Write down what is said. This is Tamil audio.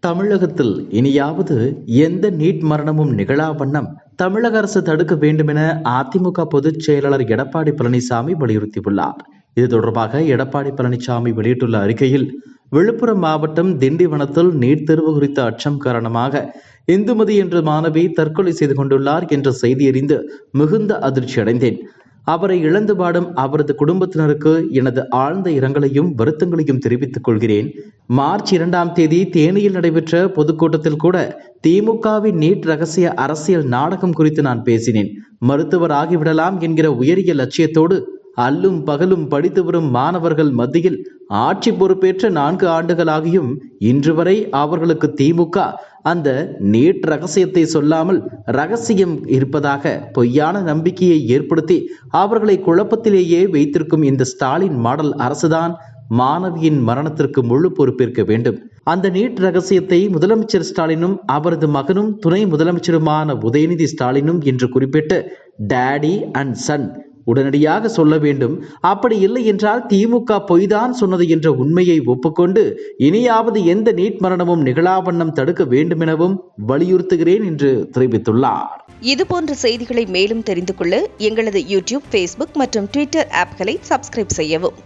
தமிழகத்தில் இனியாவது எந்த நீட் மரணமும் நிகழா வண்ணம் தமிழக அரசு தடுக்க வேண்டுமென அதிமுக பொதுச் செயலாளர் எடப்பாடி பழனிசாமி வலியுறுத்தியுள்ளார். இது தொடர்பாக எடப்பாடி பழனிசாமி வெளியிட்டுள்ள அறிக்கையில், விழுப்புரம் மாவட்டம் திண்டிவனத்தில் நீட் தேர்வு குறித்த அச்சம் காரணமாக இந்துமதி என்ற மாணவி தற்கொலை செய்து கொண்டுள்ளார் என்ற செய்தி அறிந்து மிகுந்த அதிர்ச்சி அடைந்தேன். அவரை இழந்து வாடும் அவரது குடும்பத்தினருக்கு எனது ஆழ்ந்த இரங்கலையும் வருத்தங்களையும் தெரிவித்துக் கொள்கிறேன். மார்ச் 2ஆம் தேதி தேனியில் நடைபெற்ற பொதுக்கூட்டத்தில் கூட திமுகவின் நீட் ரகசிய அரசியல் நாடகம் குறித்து நான் பேசினேன். மருத்துவர் ஆகிவிடலாம் என்கிற உயரிய லட்சியத்தோடு அல்லும் பகலும் படித்து வரும் மாணவர்கள் மத்தியில் ஆட்சி பொறுப்பேற்ற 4 ஆண்டுகளாகியும் இன்று வரை அவர்களுக்கு திமுக அந்த நீட் ரகசியத்தை சொல்லாமல் ரகசியம் இருப்பதாக பொய்யான நம்பிக்கையை ஏற்படுத்தி அவர்களை குழப்பத்திலேயே வைத்திருக்கும் இந்த ஸ்டாலின் மாடல் அரசுதான் மாணவியின் மரணத்திற்கு முழு பொறுப்பேற்க வேண்டும். அந்த நீட் ரகசியத்தை முதலமைச்சர் ஸ்டாலினும் அவரது மகனும் துணை முதலமைச்சருமான உதயநிதி ஸ்டாலினும் என்று குறிப்பிட்டு டாடி அண்ட் சன் உடனடியாக சொல்ல வேண்டும். அப்படி இல்லை என்றால் திமுக பொய்தான் சொன்னது என்ற உண்மையை ஒப்புக்கொண்டு இனியாவது எந்த நீட் மரணமும் நிகழாவண்ணம் தடுக்க வேண்டும் எனவும் வலியுறுத்துகிறேன் என்று தெரிவித்துள்ளார். இதுபோன்ற செய்திகளை மேலும் தெரிந்து கொள்ள எங்களது யூடியூப், ஃபேஸ்புக் மற்றும் ட்விட்டர் ஆப்களை சப்ஸ்கிரைப் செய்யவும்.